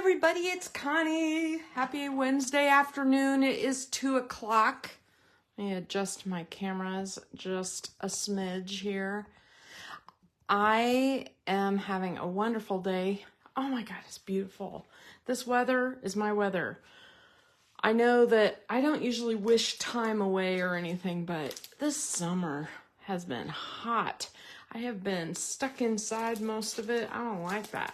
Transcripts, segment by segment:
everybody, it's Connie. Happy Wednesday afternoon. It is 2 o'clock. Let me adjust my cameras just a smidge here. I am having a wonderful day. Oh my God, it's beautiful. This weather is my weather. I know that I don't usually wish time away or anything, but this summer has been hot. I have been stuck inside most of it. I don't like that.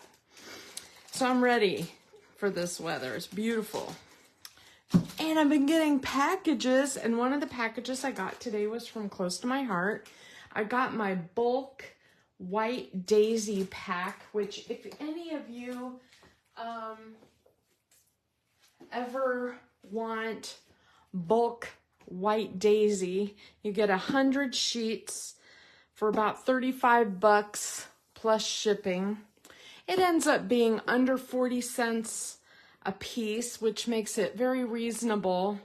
So I'm ready for this weather. It's beautiful. And I've been getting packages, and one of the packages I got today was from Close to My Heart. I got my bulk white daisy pack, which if any of you ever want bulk white daisy, you get 100 sheets for about 35 bucks plus shipping. It ends up being under 40 cents a piece, which makes it very reasonable.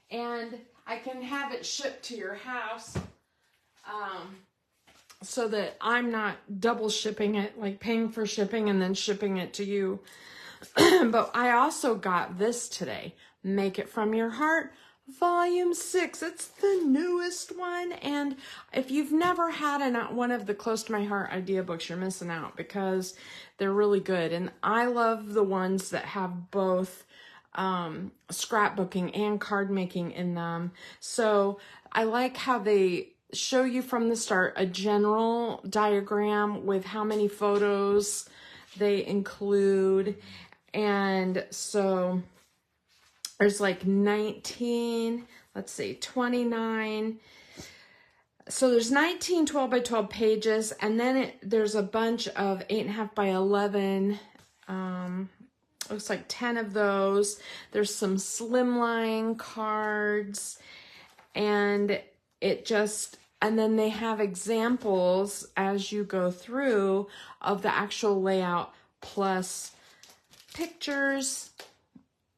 And I can have it shipped to your house so that I'm not double shipping it, like paying for shipping and then shipping it to you. But I also got this today, Make It From Your Heart, Volume 6. It's the newest one, and if you've never had one of the Close to My Heart idea books, you're missing out because they're really good. And I love the ones that have both scrapbooking and card making in them. So I like how they show you from the start a general diagram with how many photos they include. And so there's like 19, let's see, 29. So there's 19 12 by 12 pages, and then there's a bunch of 8.5 by 11. Looks like 10 of those. There's some slimline cards, and then they have examples as you go through of the actual layout plus pictures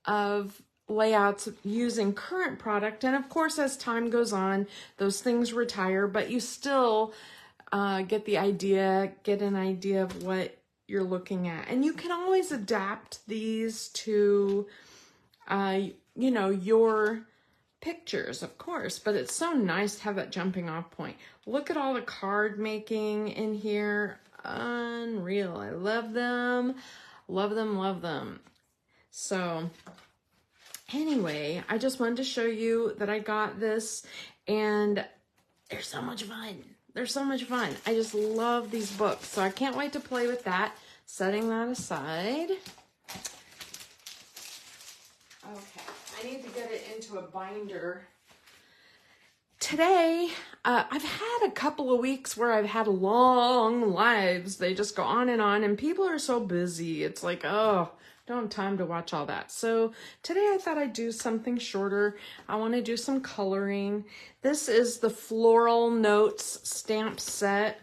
of layouts using current product. And of course, as time goes on, those things retire, but you still get an idea of what you're looking at. And you can always adapt these to, your pictures, of course, but it's so nice to have that jumping off point. Look at all the card making in here. Unreal. I love them. Love them, love them. So anyway, I just wanted to show you that I got this, and they're so much fun. They're so much fun. I just love these books, so I can't wait to play with that. Setting that aside. Okay, I need to get it into a binder. Today, I've had a couple of weeks where I've had long lives. They just go on, and people are so busy. It's like, oh, don't have time to watch all that. So today I thought I'd do something shorter. I want to do some coloring. This is the Floral Notes stamp set.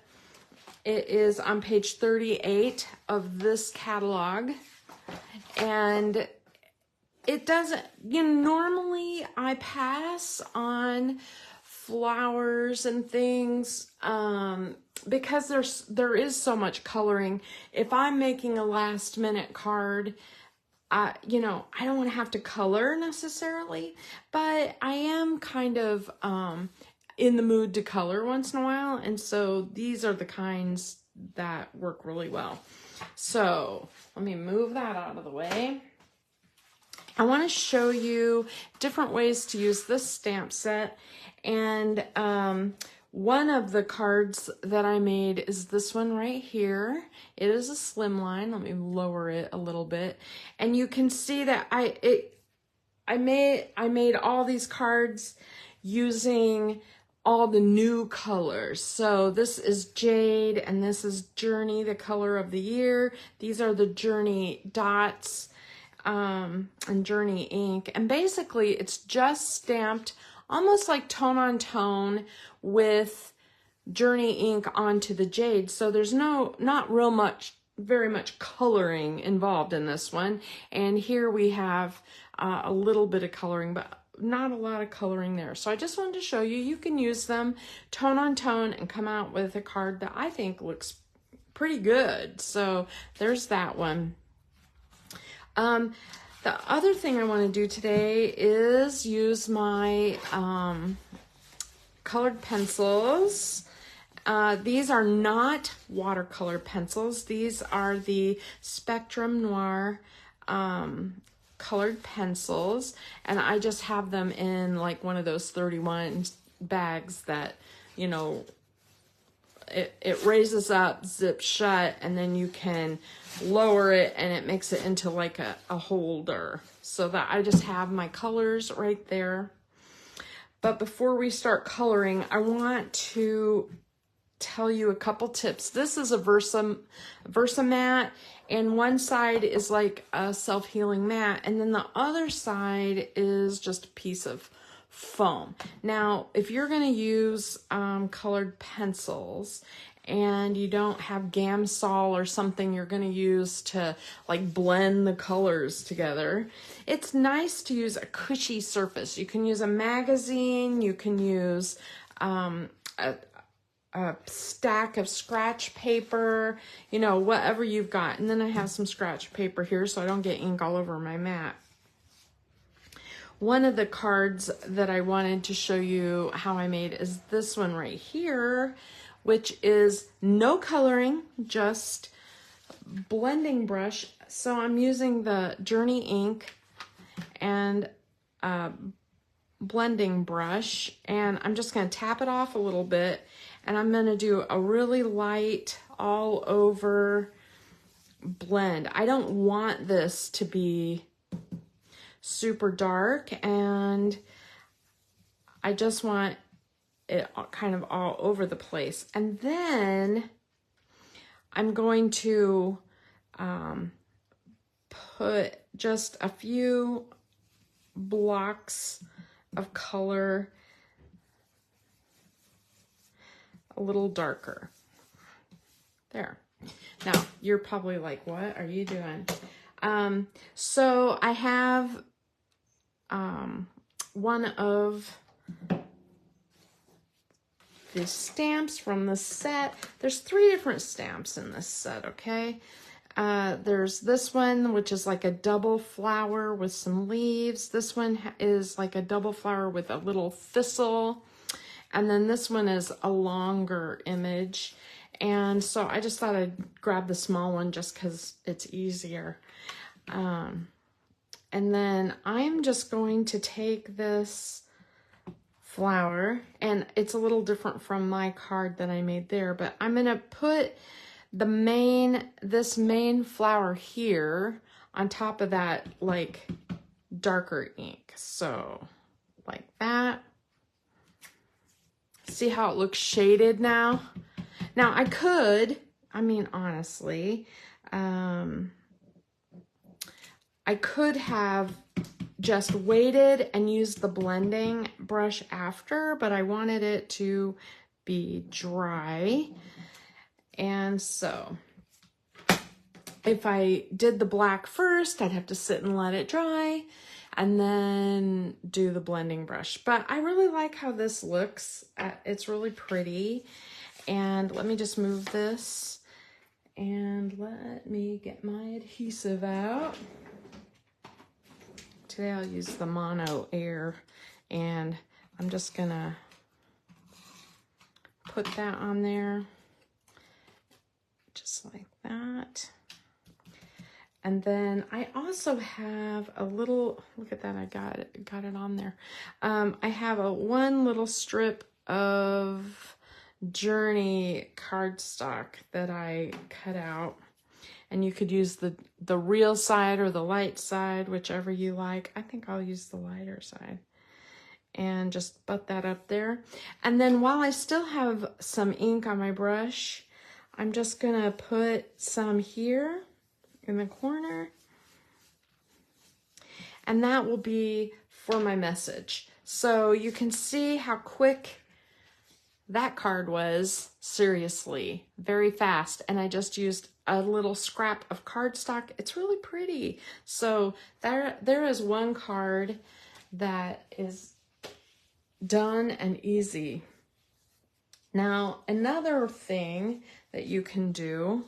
It is on page 38 of this catalog. And it doesn't, normally I pass on flowers and things because there is so much coloring. If I'm making a last minute card, I don't want to have to color necessarily, but I am kind of in the mood to color once in a while, and so these are the kinds that work really well. So let me move that out of the way. I want to show you different ways to use this stamp set, and one of the cards that I made is this one right here. It is a slimline. Let me lower it a little bit, and you can see that I made all these cards using all the new colors. So this is Jade, and this is Journey, the color of the year. These are the Journey dots and Journey ink, and basically it's just stamped almost like tone on tone with Journey ink onto the Jade. So there's not very much coloring involved in this one. And here we have a little bit of coloring, but not a lot of coloring there. So I just wanted to show you, you can use them tone on tone and come out with a card that I think looks pretty good. So there's that one. The other thing I want to do today is use my colored pencils. These are not watercolor pencils. These are the Spectrum Noir colored pencils, and I just have them in like one of those 31 bags that, you know, it raises up, zips shut, and then you can lower it and it makes it into like a holder, so that I just have my colors right there. But before we start coloring, I want to tell you a couple tips. This is a Versa mat, and one side is like a self-healing mat, and then the other side is just a piece of foam. Now, if you're going to use colored pencils and you don't have Gamsol or something you're going to use to like blend the colors together, it's nice to use a cushy surface. You can use a magazine, you can use a stack of scratch paper, you know, whatever you've got. And then I have some scratch paper here so I don't get ink all over my mat. One of the cards that I wanted to show you how I made is this one right here, which is no coloring, just blending brush. So I'm using the Journey ink and blending brush, and I'm just going to tap it off a little bit, and I'm going to do a really light all over blend. I don't want this to be super dark, and I just want it kind of all over the place. And then I'm going to put just a few blocks of color a little darker. There. Now, you're probably like, what are you doing? So I have one of the stamps from the set. There's 3 different stamps in this set, okay? There's this one, which is like a double flower with some leaves. This one is like a double flower with a little thistle. And then this one is a longer image. And so I just thought I'd grab the small one just because it's easier. And then I'm just going to take this flower, and it's a little different from my card that I made there, but I'm going to put this main flower here on top of that like darker ink. So like that. See how it looks shaded now? Now I could, I mean, honestly, I could have just waited and used the blending brush after, but I wanted it to be dry. And so if I did the black first, I'd have to sit and let it dry and then do the blending brush. But I really like how this looks. It's really pretty. And let me just move this and let me get my adhesive out. Today I'll use the Mono Air, and I'm just gonna put that on there just like that. And then I also have a little, look at that, I got it on there. I have one little strip of Journey cardstock that I cut out. And you could use the real side or the light side, whichever you like. I think I'll use the lighter side. And just butt that up there. And then while I still have some ink on my brush, I'm just gonna put some here in the corner. And that will be for my message. So you can see how quick that card was. Seriously, very fast. And I just used a little scrap of cardstock. It's really pretty. So there is one card that is done and easy. Now, another thing that you can do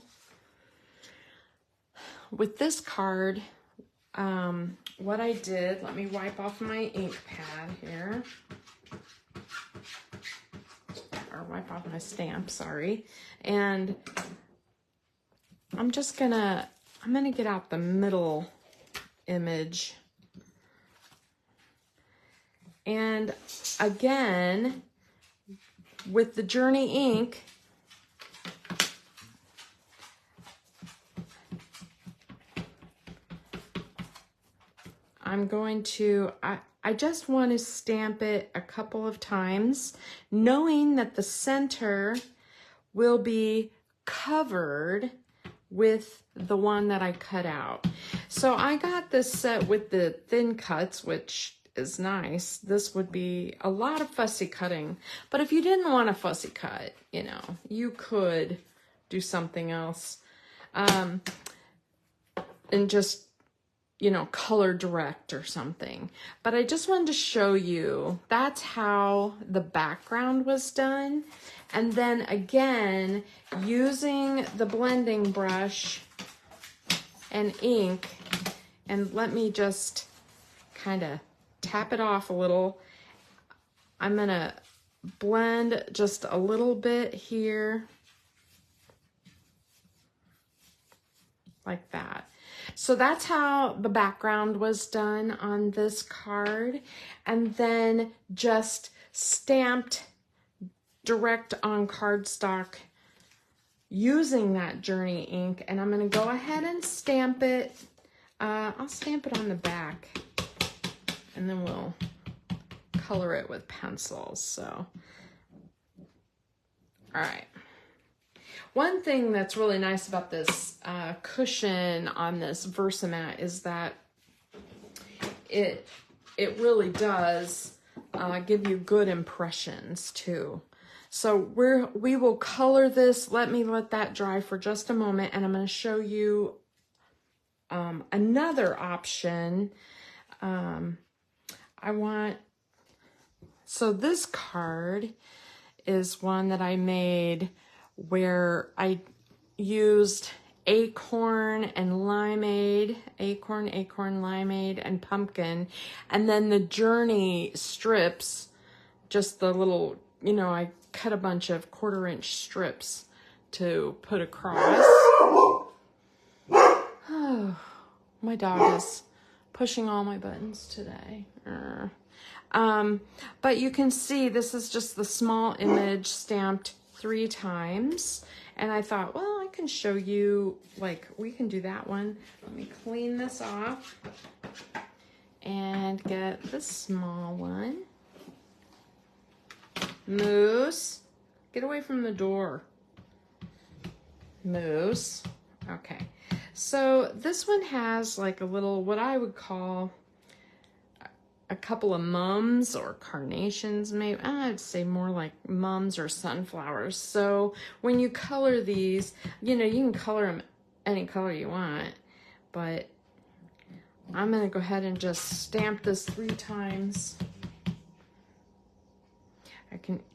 with this card, what I did, let me wipe off my ink pad here. Or wipe off my stamp, sorry. And I'm gonna get out the middle image. And again, with the Journey ink, I'm going to, I just want to stamp it a couple of times, knowing that the center will be covered with the one that I cut out. So I got this set with the thin cuts, which is nice. This would be a lot of fussy cutting, but if you didn't want a fussy cut, you know, you could do something else, and just, you know, color direct or something. But I just wanted to show you that's how the background was done. And then again, using the blending brush and ink, and let me just kind of tap it off a little. I'm gonna blend just a little bit here, like that. So that's how the background was done on this card, and then just stamped direct on cardstock using that Journey ink. And I'm going to go ahead and stamp it. I'll stamp it on the back, and then we'll color it with pencils. So, all right. One thing that's really nice about this cushion on this Versamat is that it really does give you good impressions too. So we will color this. Let me let that dry for just a moment, and I'm going to show you another option. So this card is one that I made where I used acorn and limeade, acorn, limeade, and pumpkin. And then the Journey strips, just the little, you know, I cut a bunch of 1/4-inch strips to put across. Oh, my dog is pushing all my buttons today. But you can see this is just the small image stamped 3 times. And I thought, well, I can show you, like, we can do that one. Let me clean this off and get the small one. Moose, get away from the door. Moose. Okay. So this one has like a little, what I would call a couple of mums or carnations, maybe. I'd say more like mums or sunflowers. So when you color these, you know, you can color them any color you want, but I'm going to go ahead and just stamp this 3 times.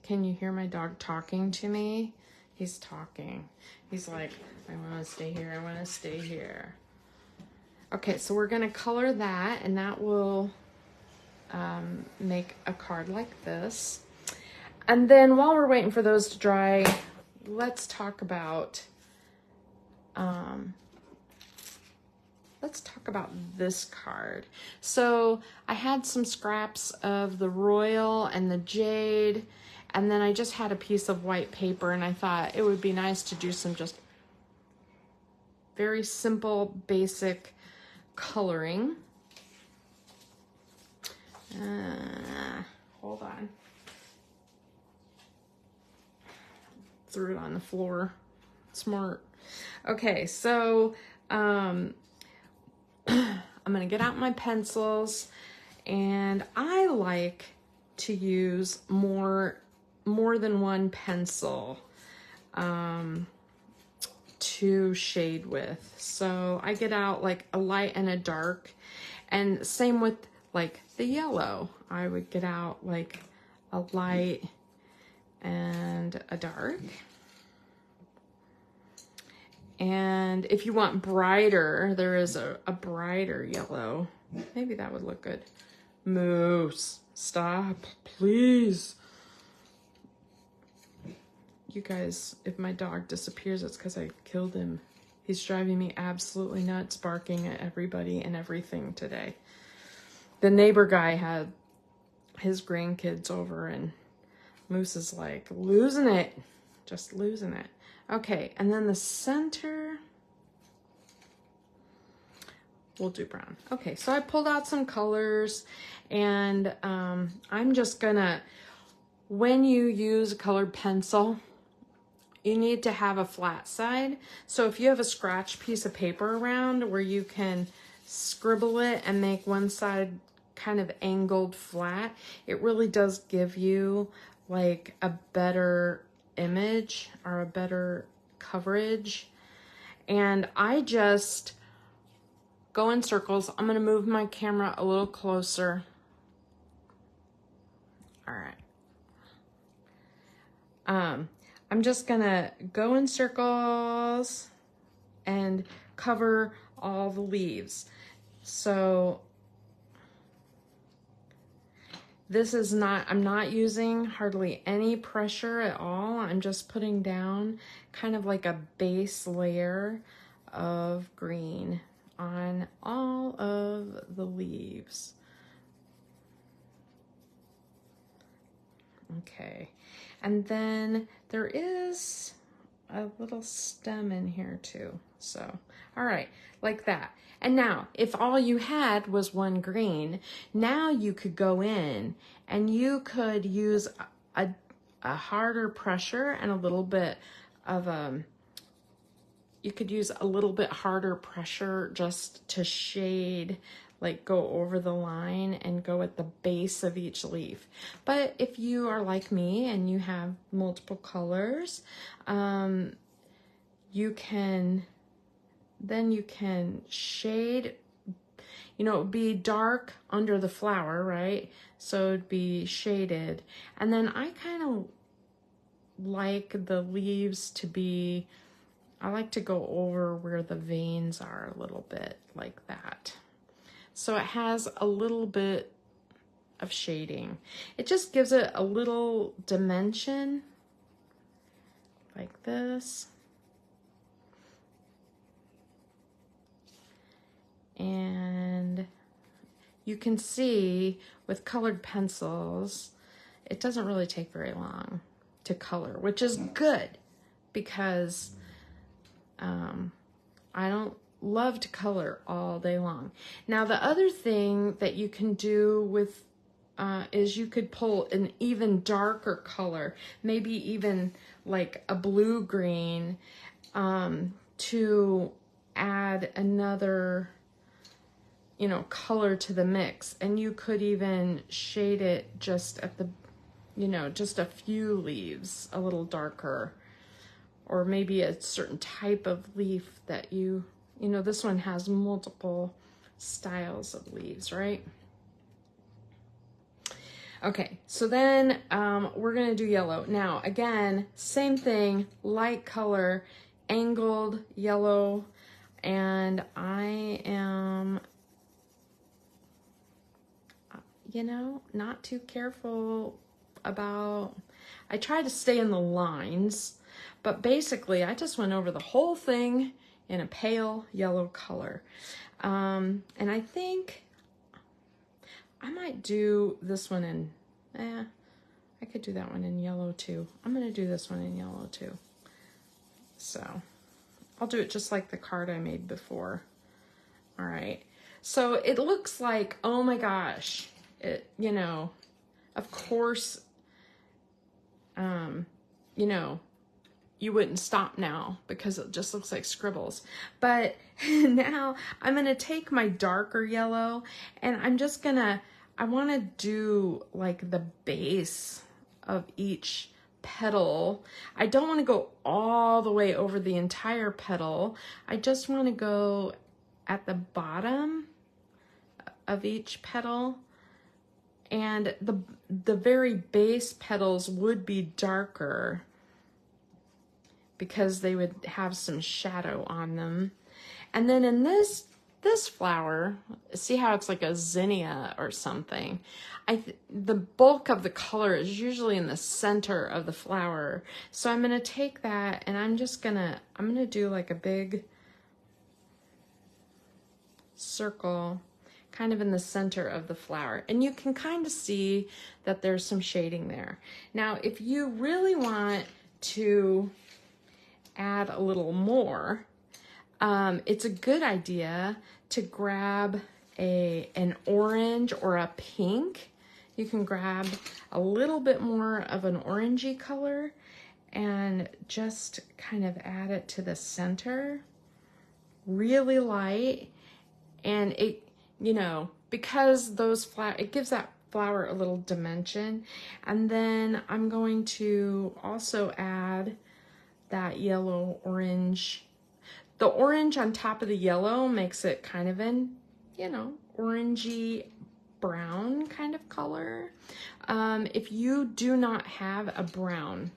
Can you hear my dog talking to me? He's talking. He's like, I want to stay here. I want to stay here. Okay, so we're going to color that, and that will make a card like this. And then while we're waiting for those to dry, let's talk about this card. So I had some scraps of the royal and the jade, and then I just had a piece of white paper, and I thought it would be nice to do some just very simple, basic coloring. Hold on. Threw it on the floor. Smart. Okay, so I'm gonna get out my pencils, and I like to use more than one pencil to shade with. So I get out like a light and a dark, and same with like the yellow. I would get out like a light and a dark. And if you want brighter, there is a brighter yellow. Maybe that would look good. Moose, stop, please. You guys, if my dog disappears, it's because I killed him. He's driving me absolutely nuts, barking at everybody and everything today. The neighbor guy had his grandkids over and Moose is like losing it, just losing it. Okay, and then the center, we'll do brown. Okay, so I pulled out some colors and I'm just gonna, when you use a colored pencil, you need to have a flat side. So if you have a scratch piece of paper around where you can scribble it and make one side kind of angled flat, it really does give you like a better image or a better coverage. And I just go in circles. I'm gonna move my camera a little closer. All right. I'm just gonna go in circles and cover all the leaves. So this is not, I'm not using hardly any pressure at all. I'm just putting down kind of like a base layer of green on all of the leaves. Okay, and then there is a little stem in here too. So, all right, like that. And now, if all you had was one green, now you could go in and you could use a harder pressure and a little bit of you could use a little bit harder pressure just to shade, like go over the line and go at the base of each leaf. But if you are like me and you have multiple colors, you can shade, you know, it would be dark under the flower, right? So it'd be shaded. And then I kind of like the leaves to be, I like to go over where the veins are a little bit like that. So it has a little bit of shading. It just gives it a little dimension like this. And you can see with colored pencils, it doesn't really take very long to color, which is good because I don't love to color all day long. Now, the other thing that you can do with is you could pull an even darker color, maybe even like a blue-green, to add another, you know, color to the mix. And you could even shade it just at the, you know, just a few leaves a little darker, or maybe a certain type of leaf that you know, this one has multiple styles of leaves, right? Okay, so then we're gonna do yellow. Now, again, same thing, light color, angled yellow, and I am, you know, not too careful about, I try to stay in the lines, but basically I just went over the whole thing in a pale yellow color. And I think I might do this one in, I could do that one in yellow too. I'm gonna do this one in yellow too. So I'll do it just like the card I made before. All right, so it looks like, oh my gosh, it, you know, of course, you know, you wouldn't stop now because it just looks like scribbles. But now I'm gonna take my darker yellow and I'm just gonna, I wanna do like the base of each petal. I don't wanna go all the way over the entire petal. I just wanna go at the bottom of each petal. And the very base petals would be darker, because they would have some shadow on them. And then in this flower, see how it's like a zinnia or something? The bulk of the color is usually in the center of the flower. So I'm gonna take that and I'm gonna do like a big circle kind of in the center of the flower. And you can kind of see that there's some shading there. Now, if you really want to add a little more, it's a good idea to grab an orange or a pink. You can grab a little bit more of an orangey color and just kind of add it to the center, really light. And it, you know, because it gives that flower a little dimension. And then I'm going to also add that yellow orange. The orange on top of the yellow makes it kind of an, you know, orangey brown kind of color. If you do not have a brown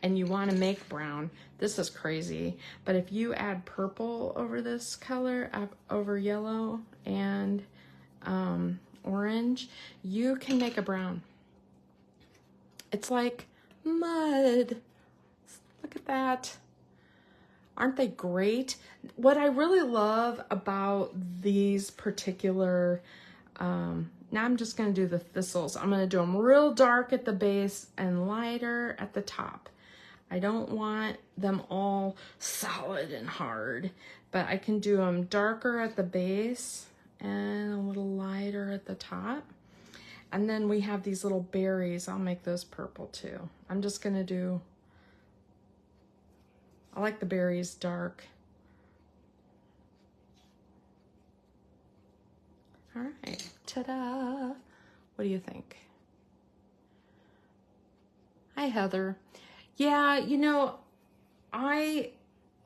and you want to make brown, this is crazy. But if you add purple over this color, over yellow and orange, you can make a brown. It's like mud. Look at that. Aren't they great? What I really love about these particular, now I'm just gonna do the thistles. I'm gonna do them real dark at the base and lighter at the top. I don't want them all solid and hard, but I can do them darker at the base and a little lighter at the top. And then we have these little berries. I'll make those purple too. I'm just gonna do, I like the berries dark. All right, ta-da. What do you think? Hi, Heather. Yeah, you know,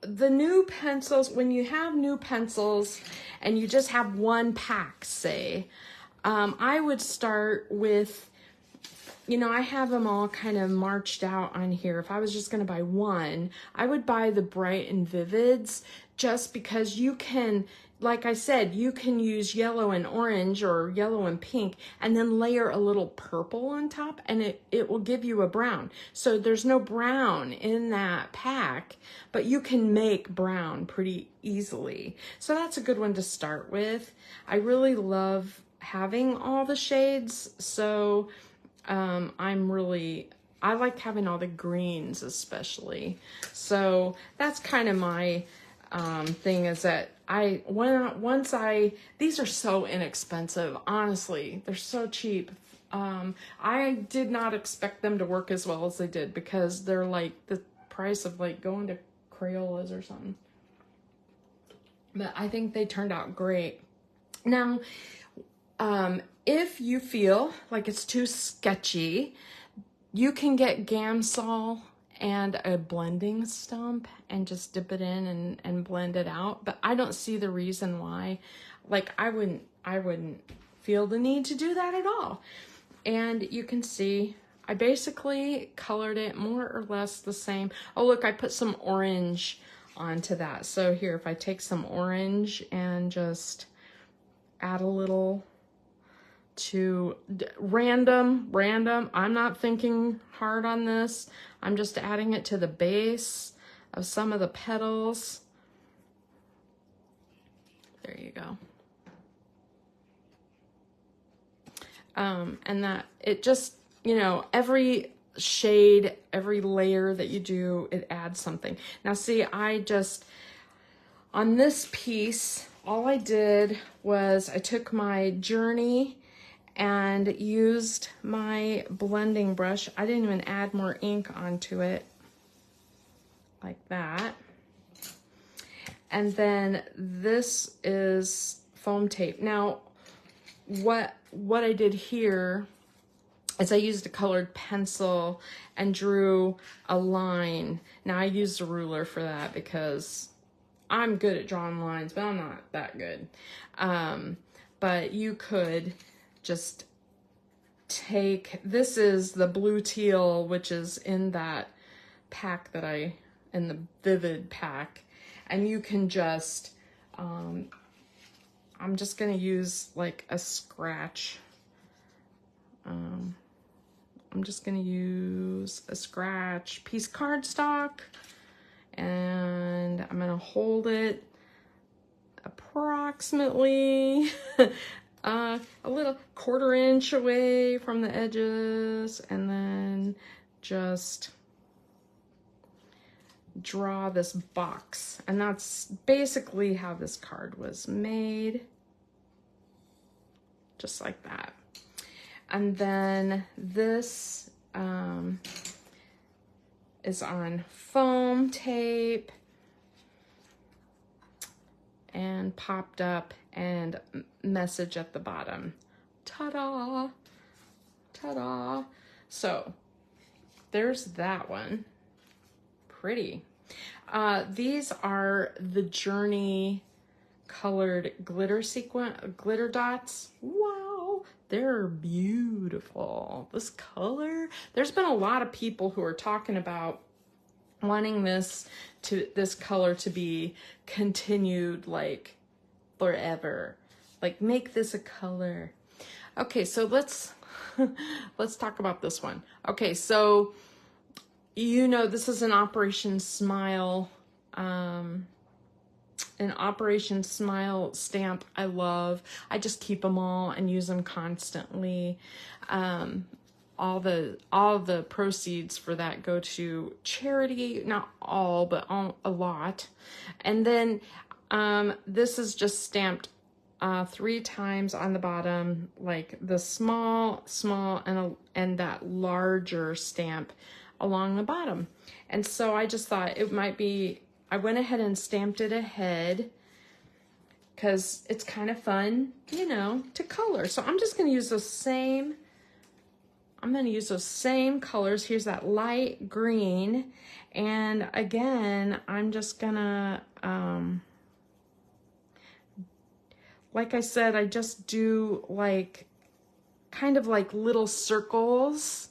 the new pencils, when you have new pencils and you just have one pack, say, I would start with, you know, I have them all kind of marched out on here. If I was just going to buy one, I would buy the Bright and Vivids, just because you can, like I said, you can use yellow and orange or yellow and pink and then layer a little purple on top and it will give you a brown. So there's no brown in that pack, but you can make brown pretty easily. So that's a good one to start with. I really love having all the shades. So I like having all the greens especially. So that's kind of my thing, is that these are so inexpensive, honestly, they're so cheap. I did not expect them to work as well as they did, because they're like the price of like going to Crayola's or something. But I think they turned out great. Now, if you feel like it's too sketchy, you can get Gamsol and a blending stump and just dip it in and blend it out. But I don't see the reason why. Like, I wouldn't feel the need to do that at all. And you can see I basically colored it more or less the same. Oh, look, I put some orange onto that. So here, if I take some orange and just add a little to random, I'm not thinking hard on this. I'm just adding it to the base of some of the petals. There you go. And that it just, you know, every shade, every layer that you do, it adds something. Now see, on this piece, all I did was I took my Journey and used my blending brush. I didn't even add more ink onto it, like that. And then this is foam tape. Now, what I did here is I used a colored pencil and drew a line. Now I used a ruler for that because I'm good at drawing lines, but I'm not that good. But you could just take, this is the blue teal, which is in that pack that I in the Vivid pack. And you can just, I'm just gonna use like a scratch. I'm just gonna use a scratch piece cardstock, and I'm gonna hold it approximately a little 1/4 inch away from the edges, and then just draw this box. And that's basically how this card was made, just like that. And then this is on foam tape and popped up, and message at the bottom. Ta-da! Ta-da! So there's that one. Pretty. These are the Journey colored glitter dots. Wow, they're beautiful. This color, there's been a lot of people who are talking about wanting this color to be continued like forever. Like, make this a color. Okay, so let's talk about this one. Okay, so you know, this is an Operation Smile, an Operation Smile stamp I love. I just keep them all and use them constantly. All the proceeds for that go to charity, not all, but a lot. And then this is just stamped 3 times on the bottom, like the small, and that larger stamp along the bottom. And so I just thought it might be, I went ahead and stamped it ahead because it's kind of fun, you know, to color. So I'm just going to use those same, colors. Here's that light green. And again, I'm just gonna, like I said, I just do like, kind of like little circles,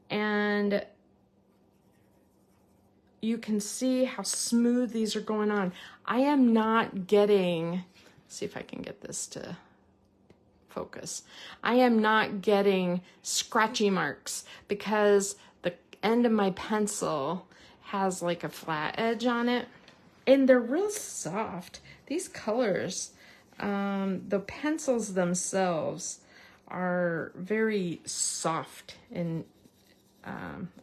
and you can see how smooth these are going on. I am not getting, let's see if I can get this to focus. I am not getting scratchy marks because the end of my pencil has like a flat edge on it, and they're real soft. These colors, the pencils themselves are very soft and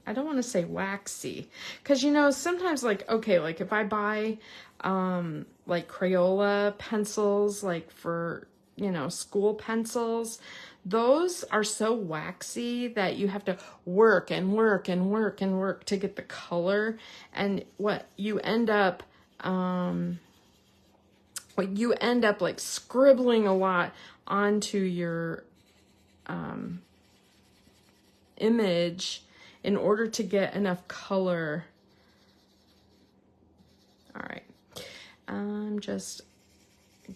I don't want to say waxy, because, you know, sometimes like, okay, like if I buy like Crayola pencils, like for, you know, school pencils, those are so waxy that you have to work and work and work and work to get the color. And what you end up like scribbling a lot onto your image in order to get enough color. All right, I'm just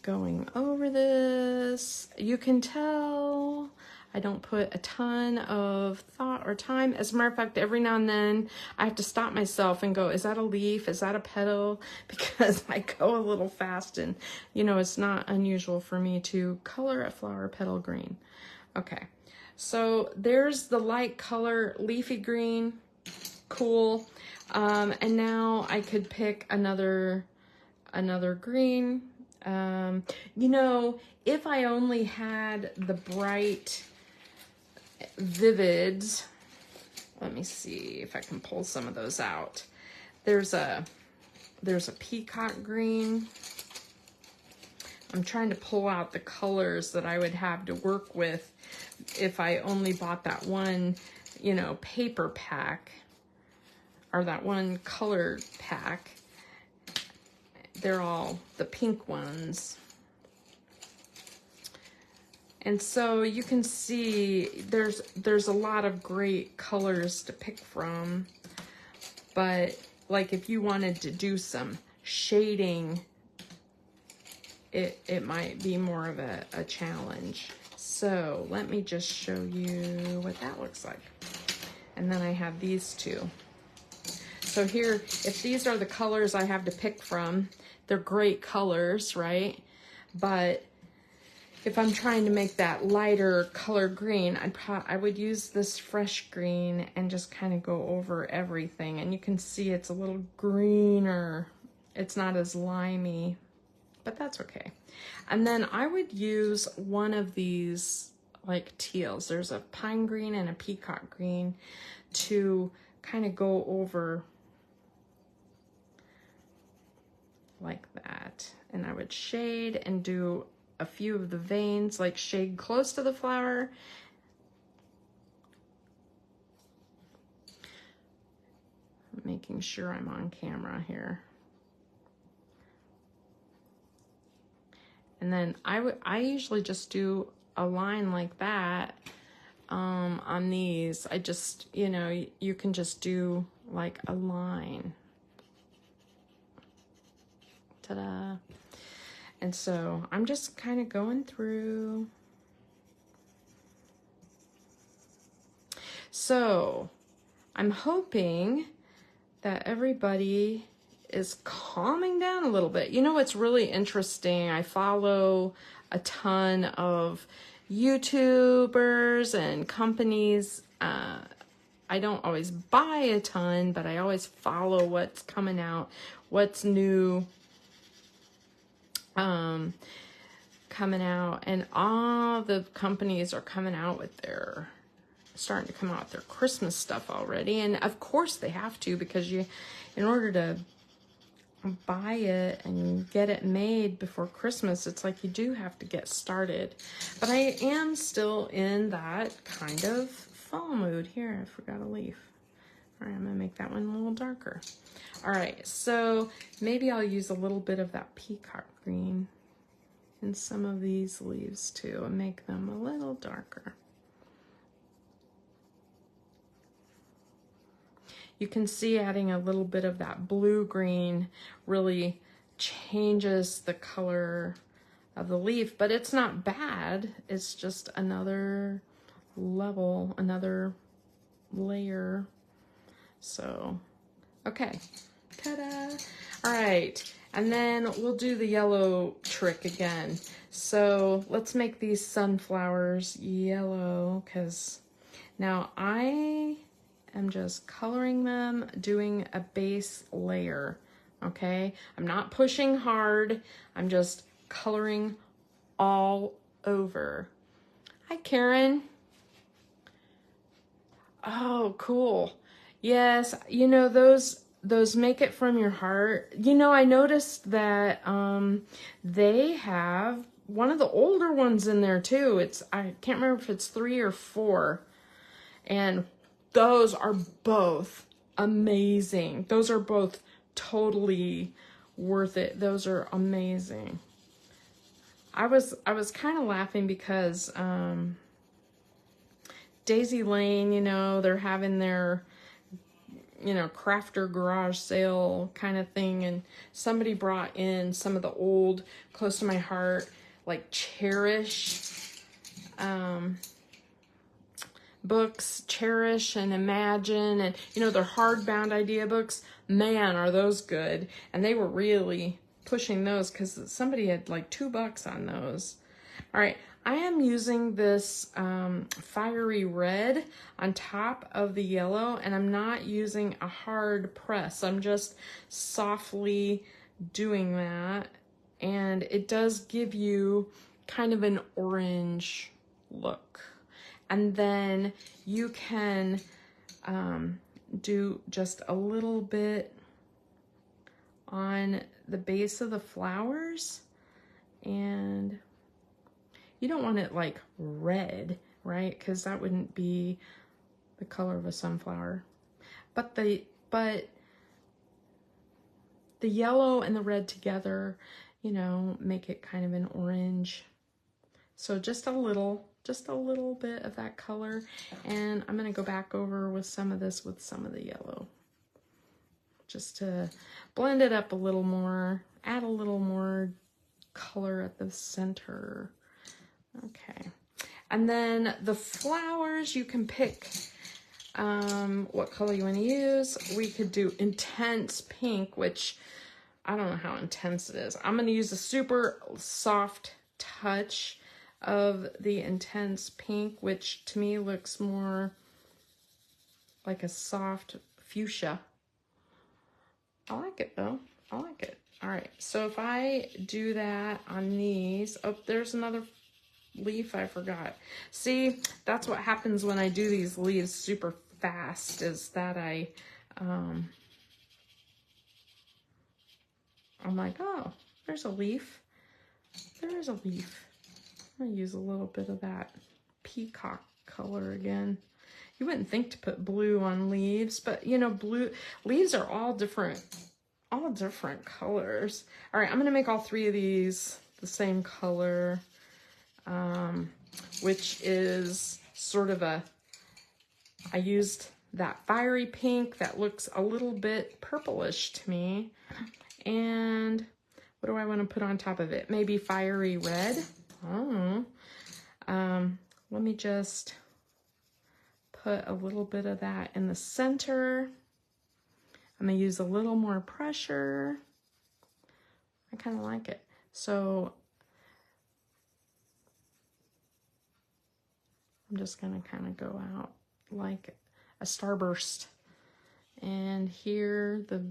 going over this. You can tell I don't put a ton of thought or time. As a matter of fact, every now and then I have to stop myself and go, is that a leaf? Is that a petal? Because I go a little fast, and, you know, it's not unusual for me to color a flower petal green. Okay. So there's the light color, leafy green, cool. And now I could pick another green. You know, if I only had the bright Vivids, let me see if I can pull some of those out. There's a peacock green. I'm trying to pull out the colors that I would have to work with if I only bought that one, you know, paper pack, or that one colored pack. They're all the pink ones. And so you can see there's a lot of great colors to pick from. But like if you wanted to do some shading, it might be more of a challenge. So let me just show you what that looks like. And then I have these two. So here, if these are the colors I have to pick from, they're great colors, right? But if I'm trying to make that lighter color green, I would use this fresh green and just kind of go over everything. And you can see it's a little greener. It's not as limey, but that's okay. And then I would use one of these like teals. There's a pine green and a peacock green to kind of go over like that. And I would shade and do a few of the veins, like shade close to the flower. Making sure I'm on camera here. And then I usually just do a line like that on these. I just, you know, you can just do like a line. Ta-da. And so I'm just kind of going through. So I'm hoping that everybody is calming down a little bit. You know what's really interesting? I follow a ton of YouTubers and companies. I don't always buy a ton, but I always follow what's coming out, what's new. Coming out, and all the companies are coming out with starting to come out with their Christmas stuff already. And of course they have to, because in order to buy it and get it made before Christmas, it's like you do have to get started. But I am still in that kind of fall mood. Here, I forgot a leaf. All right, I'm gonna make that one a little darker. All right, so maybe I'll use a little bit of that peacock green in some of these leaves too and make them a little darker. You can see adding a little bit of that blue-green really changes the color of the leaf, but it's not bad. It's just another level, another layer. So, okay, ta-da. All right, and then we'll do the yellow trick again. So let's make these sunflowers yellow, because now I am just coloring them, doing a base layer, okay? I'm not pushing hard, I'm just coloring all over. Hi, Karen. Oh, cool. Yes, you know, those make it from your heart. You know, I noticed that they have one of the older ones in there too. I can't remember if it's 3 or 4. And those are both amazing. Those are both totally worth it. Those are amazing. I was kind of laughing because Daisy Lane, you know, they're having their, you know, crafter garage sale kind of thing, and somebody brought in some of the old, close to my heart, like Cherish books, Cherish and Imagine, and you know, they're hardbound idea books. Man, are those good. And they were really pushing those because somebody had like $2 on those. All right, I am using this fiery red on top of the yellow, and I'm not using a hard press. I'm just softly doing that, and it does give you kind of an orange look. And then you can do just a little bit on the base of the flowers, and you don't want it like red, right? Because that wouldn't be the color of a sunflower. But the yellow and the red together, you know, make it kind of an orange. So just a little bit of that color. And I'm gonna go back over with some of this with some of the yellow, just to blend it up a little more, add a little more color at the center. Okay, and then the flowers, you can pick what color you want to use. We could do intense pink, which I don't know how intense it is. I'm going to use a super soft touch of the intense pink, which to me looks more like a soft fuchsia. I like it though. I like it. All right, so if I do that on these, oh, there's another leaf I forgot. See, that's what happens when I do these leaves super fast, is that I'm like, oh, there's a leaf. There is a leaf. I'm gonna use a little bit of that peacock color again. You wouldn't think to put blue on leaves, but you know, blue leaves are all different colors. All right, I'm gonna make all three of these the same color, which is sort of I used that fiery pink that looks a little bit purplish to me. And what do I want to put on top of it? Maybe fiery red. I don't know. Let me just put a little bit of that in the center. I'm going to use a little more pressure. I kind of like it. So I'm just going to kind of go out like a starburst. And here the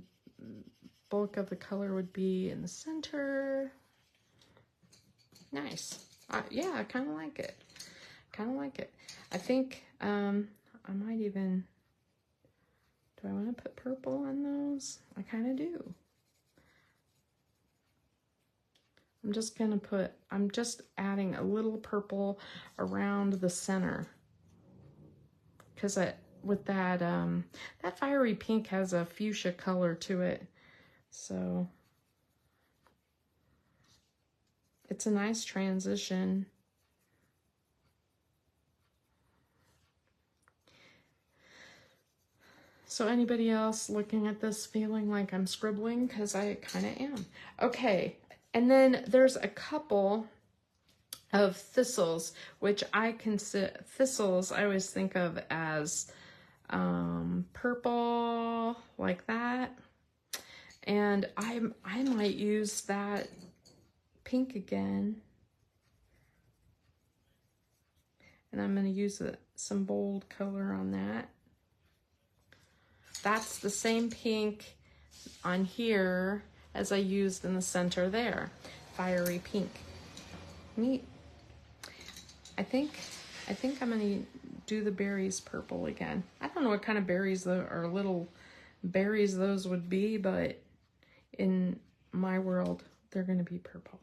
bulk of the color would be in the center. Nice. Yeah, I kind of like it. Kind of like it. I think I might even, do I want to put purple on those? I kind of do. I'm just adding a little purple around the center. Because with that, that fiery pink has a fuchsia color to it. So it's a nice transition. So anybody else looking at this feeling like I'm scribbling? Because I kind of am. Okay, and then there's a couple of thistles, which I consider thistles. I always think of as purple, like that. And I might use that pink again. And I'm going to use some bold color on that. That's the same pink on here as I used in the center there. Fiery pink. Neat. I think I'm going to do the berries purple again. I don't know what kind of berries or little berries those would be, but in my world, they're going to be purple.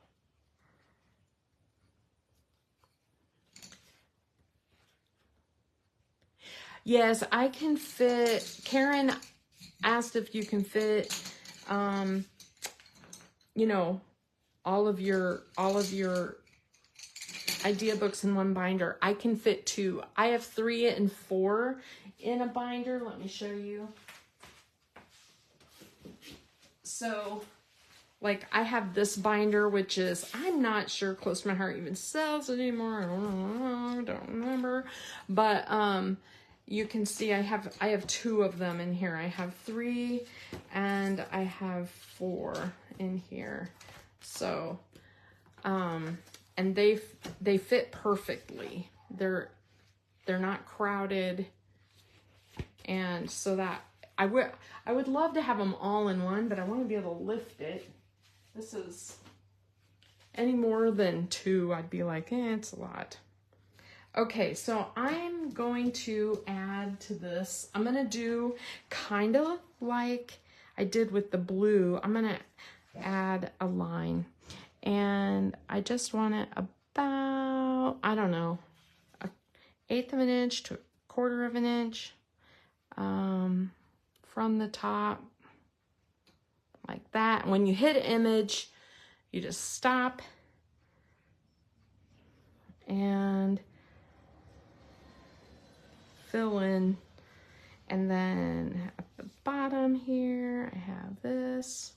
Yes, I can fit. Karen asked if you can fit, you know, all of your idea books in one binder. I can fit 2. I have 3 and 4 in a binder. Let me show you. So, like, I have this binder, which is, I'm not sure Close to My Heart even sells it anymore. I don't remember. But you can see I have 2 of them in here. I have 3 and I have 4 in here. So, and they fit perfectly. They're not crowded. And so that I would love to have them all in one, but I want to be able to lift it. This is any more than 2, I'd be like, it's a lot. Okay, so I'm going to add to this. I'm going to do kind of like I did with the blue. I'm going to add a line. And I just want it about, I don't know, 1/8 of an inch to 1/4 of an inch from the top, like that. When you hit image, you just stop and fill in. And then at the bottom here, I have this.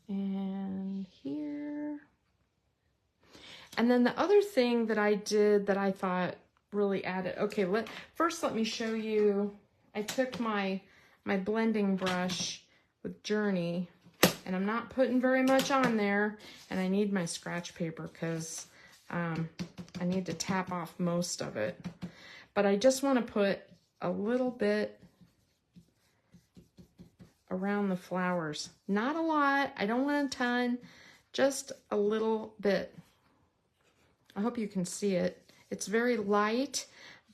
And here. And then the other thing that I did that I thought really added, okay, first let me show you. I took my blending brush with Journey, and I'm not putting very much on there, and I need my scratch paper because I need to tap off most of it. But I just want to put a little bit around the flowers. Not a lot. I don't want a ton, just a little bit. I hope you can see it. It's very light,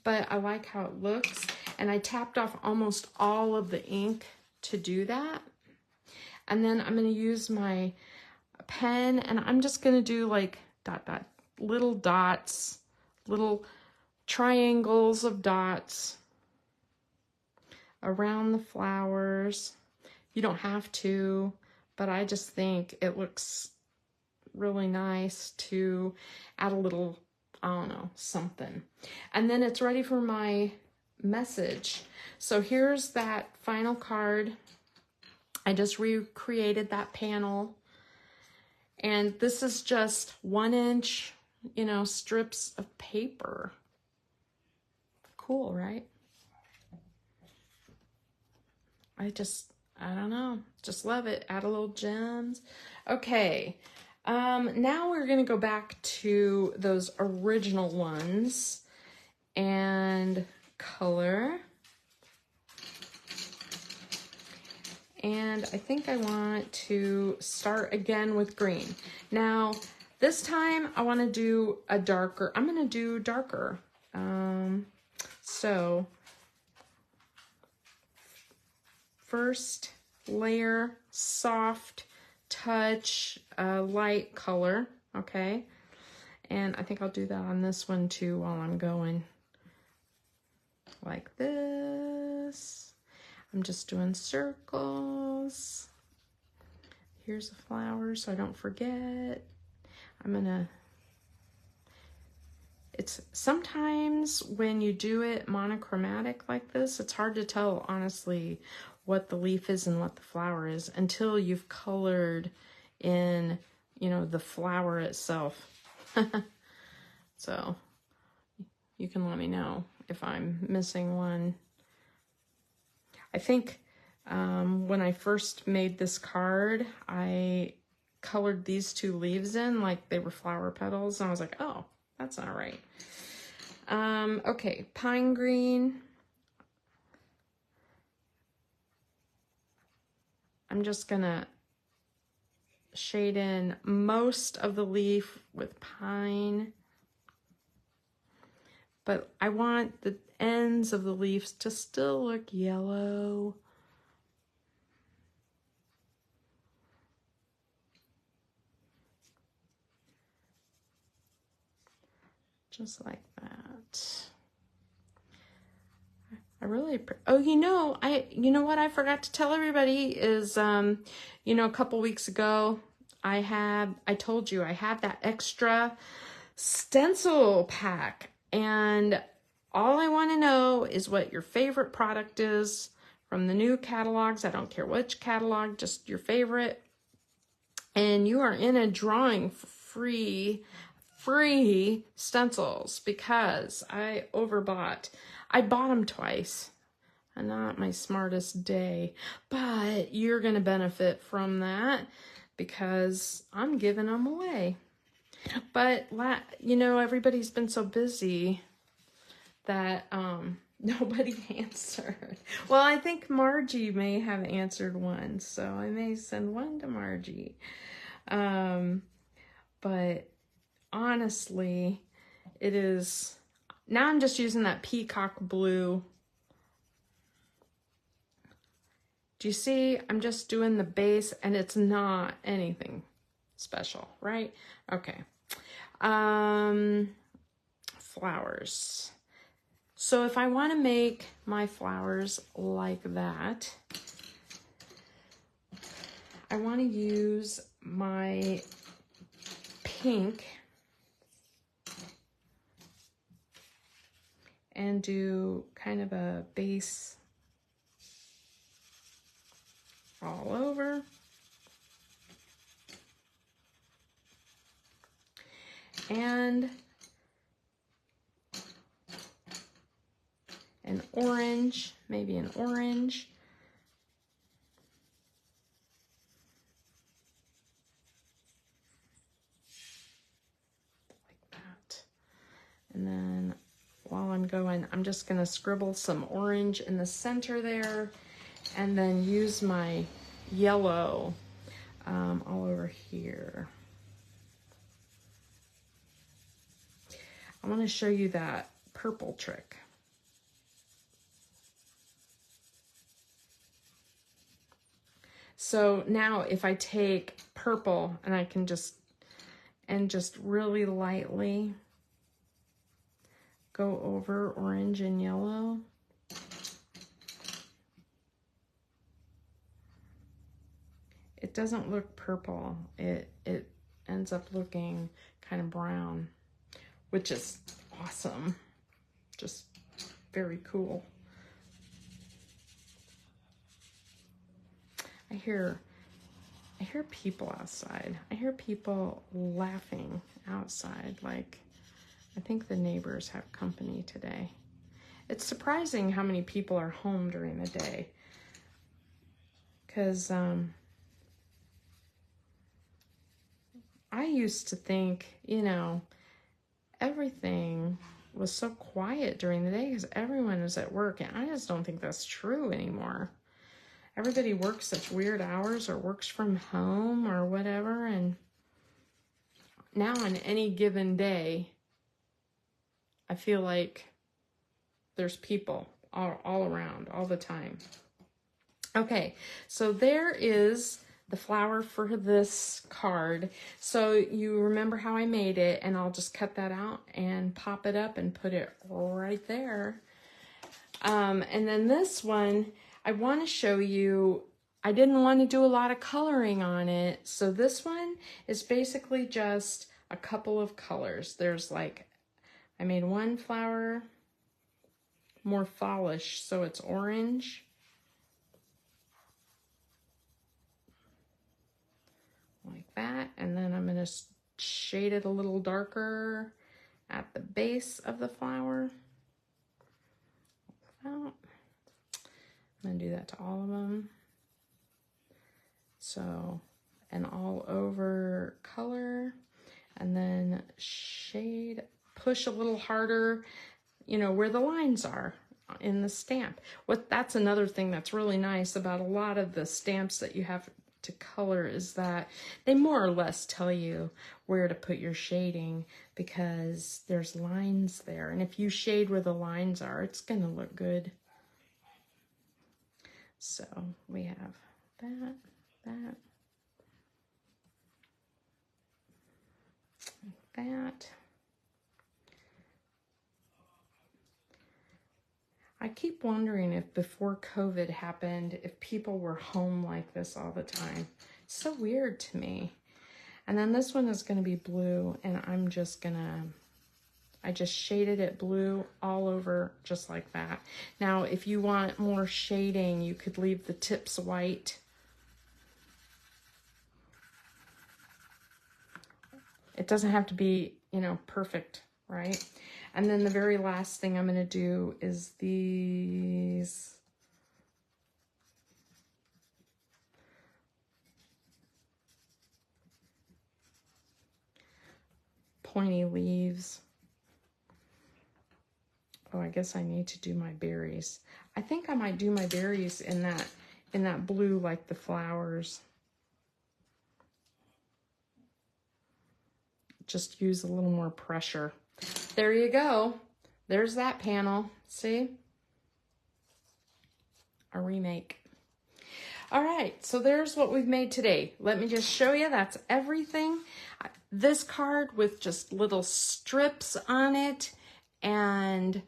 but I like how it looks. And I tapped off almost all of the ink to do that. And then I'm going to use my pen, and I'm just going to do like little dots, little triangles of dots around the flowers. You don't have to, but I just think it looks really nice to add a little, I don't know, something. And then it's ready for my message. So here's that final card. I just recreated that panel. And this is just 1-inch, you know, strips of paper. Cool, right? I don't know, just love it. Add a little gems. Okay, now we're gonna go back to those original ones and color. And I think I want to start again with green. Now, this time I want to do a darker, I'm going to do darker. So, first layer, soft touch, light color, okay? And I think I'll do that on this one too while I'm going. Like this. I'm just doing circles. Here's the flower so I don't forget. It's sometimes when you do it monochromatic like this, it's hard to tell honestly what the leaf is and what the flower is until you've colored in, you know, the flower itself. So you can let me know if I'm missing one. I think when I first made this card, I colored these two leaves in like they were flower petals, and I was like, oh, that's not right. Okay, pine green. I'm just gonna shade in most of the leaf with pine, but I want the ends of the leaves to still look yellow. Just like that. I really, oh, you know what I forgot to tell everybody is, you know, a couple weeks ago, I told you I have that extra stencil pack, and all I want to know is what your favorite product is from the new catalogs. I don't care which catalog, just your favorite. And you are in a drawing for free stencils because I overbought. I bought them twice. Not my smartest day, but you're going to benefit from that because I'm giving them away. But, you know, everybody's been so busy that nobody answered. Well, I think Margie may have answered one, so I may send one to Margie. But honestly, it is, now I'm just using that peacock blue. Do you see? I'm just doing the base, and it's not anything special, right? Okay. Flowers. So if I want to make my flowers like that, I want to use my pink and do kind of a base all over. and an orange, maybe an orange. Like that. And then while I'm going, I'm just gonna scribble some orange in the center there, and then use my yellow all over here. I want to show you that purple trick. So now if I take purple and I can just really lightly go over orange and yellow. It doesn't look purple. It ends up looking kind of brown, which is awesome. Just very cool. I hear people outside. I hear people laughing outside. Like, I think the neighbors have company today. It's surprising how many people are home during the day. Because I used to think, you know, everything was so quiet during the day because everyone was at work, and I just don't think that's true anymore. Everybody works such weird hours or works from home or whatever, and now on any given day, I feel like there's people all around all the time. Okay, so there is the flower for this card. So you remember how I made it, and I'll just cut that out and pop it up and put it right there. And then this one, I want to show you, I didn't want to do a lot of coloring on it. So this one is basically just a couple of colors. There's like, I made one flower more fallish, so it's orange. Like that. And then I'm going to shade it a little darker at the base of the flower. Like that. I'm going to do that to all of them. So, an all over color, and then shade, push a little harder, you know, where the lines are in the stamp. That's another thing that's really nice about a lot of the stamps that you have to color is that they more or less tell you where to put your shading because there's lines there. And if you shade where the lines are, it's going to look good. So we have that, that. I keep wondering if before COVID happened, if people were home like this all the time. It's so weird to me. And then this one is going to be blue, and I'm just going to, I just shaded it blue all over just like that. Now, if you want more shading, you could leave the tips white. It doesn't have to be, you know, perfect, right? And then the very last thing I'm going to do is these pointy leaves. Oh, I guess I need to do my berries. I think I might do my berries in that blue like the flowers. Just use a little more pressure. There you go. There's that panel. See? A remake. All right, so there's what we've made today. Let me just show you. That's everything. This card with just little strips on it and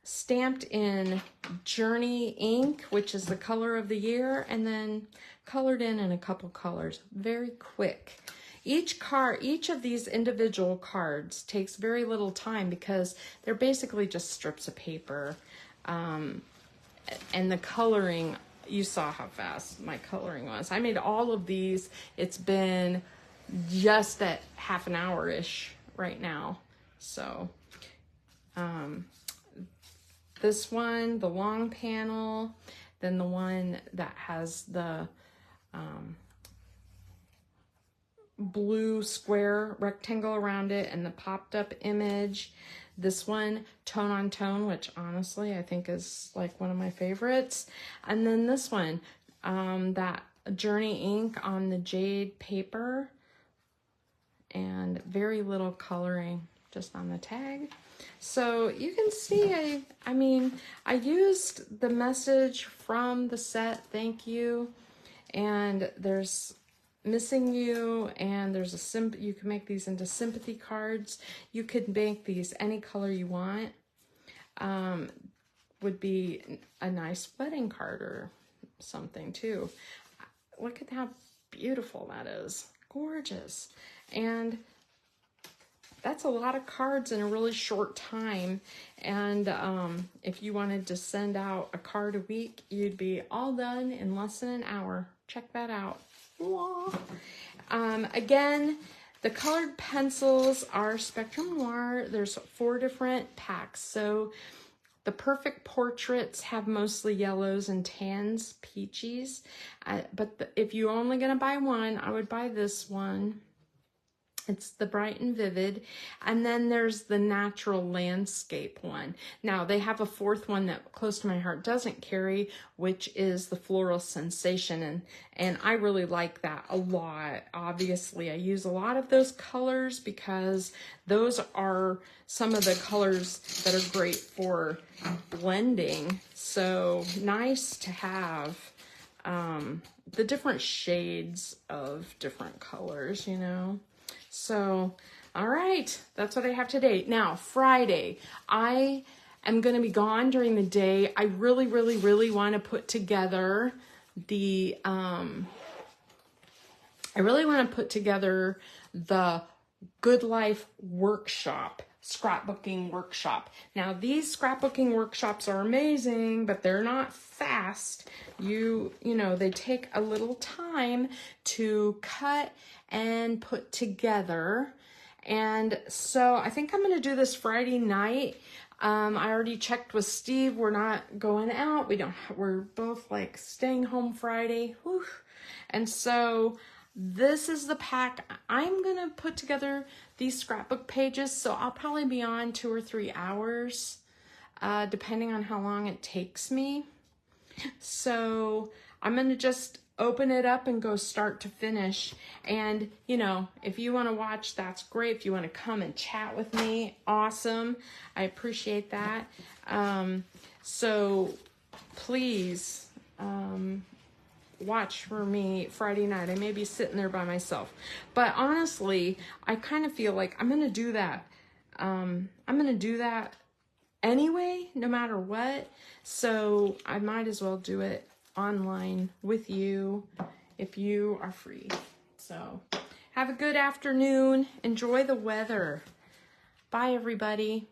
stamped in Journey ink, which is the color of the year, and then colored in a couple colors. Very quick. Each of these individual cards takes very little time because they're basically just strips of paper. And the coloring, you saw how fast my coloring was. I made all of these. It's been just at half an hour-ish right now. So this one, the long panel, then the one that has the blue square rectangle around it and the popped up image. This one, tone on tone, which honestly I think is like one of my favorites. And then this one, that Journey ink on the jade paper, and very little coloring just on the tag. So you can see, I mean, I used the message from the set, thank you, and there's missing you, and there's a you can make these into sympathy cards. You could make these any color you want. Would be a nice wedding card or something too. Look at how beautiful that is. Gorgeous. And that's a lot of cards in a really short time. And if you wanted to send out a card a week, you'd be all done in less than an hour. Check that out. Again, the colored pencils are Spectrum Noir. There's 4 different packs. So the Perfect Portraits have mostly yellows and tans, peaches. But if you're only going to buy one, I would buy this one. It's the Bright and Vivid. And then there's the Natural Landscape one. Now, they have a 4th one that close to my heart doesn't carry, which is the Floral Sensation. And I really like that a lot. Obviously, I use a lot of those colors because those are some of the colors that are great for blending. So nice to have the different shades of different colors, you know. So, all right, that's what I have today. Now, Friday, I am going to be gone during the day. I really, really, really want to put together the, Good Life workshop, scrapbooking workshop. Now, these scrapbooking workshops are amazing, but they're not fast. You know, they take a little time to cut and put together. And so I think I'm going to do this Friday night. I already checked with Steve. We're not going out. We're both like staying home Friday. Whew. And so this is the pack. I'm going to put together these scrapbook pages. So I'll probably be on 2 or 3 hours, depending on how long it takes me. So I'm going to just open it up and go start to finish. And, you know, if you want to watch, that's great. If you want to come and chat with me, awesome. I appreciate that. So please watch for me Friday night. I may be sitting there by myself. But honestly, I kind of feel like I'm going to do that. I'm going to do that anyway, no matter what. So I might as well do it online with you if you are free. So have a good afternoon. Enjoy the weather. Bye, everybody.